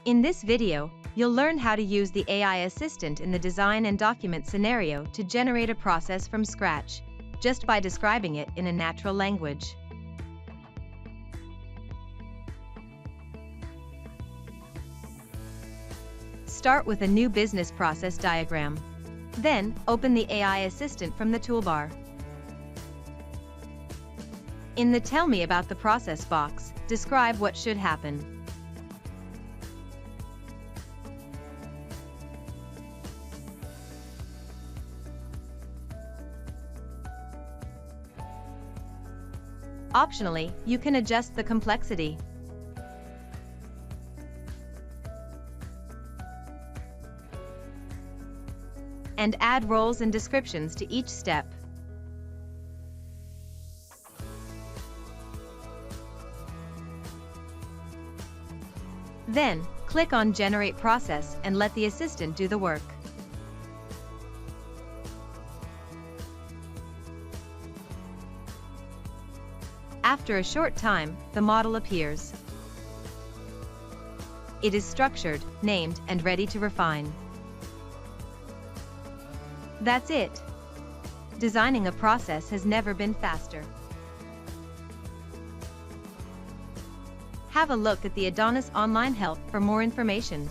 In this video, you'll learn how to use the AI assistant in the design and document scenario to generate a process from scratch, just by describing it in a natural language. Start with a new business process diagram. Then, open the AI assistant from the toolbar. In the Tell Me About the Process box, describe what should happen. Optionally, you can adjust the complexity. And add roles and descriptions to each step. Then, click on Generate Process and let the assistant do the work. After a short time, the model appears. It is structured, named, and ready to refine. That's it. Designing a process has never been faster. Have a look at the Adonis Online Help for more information.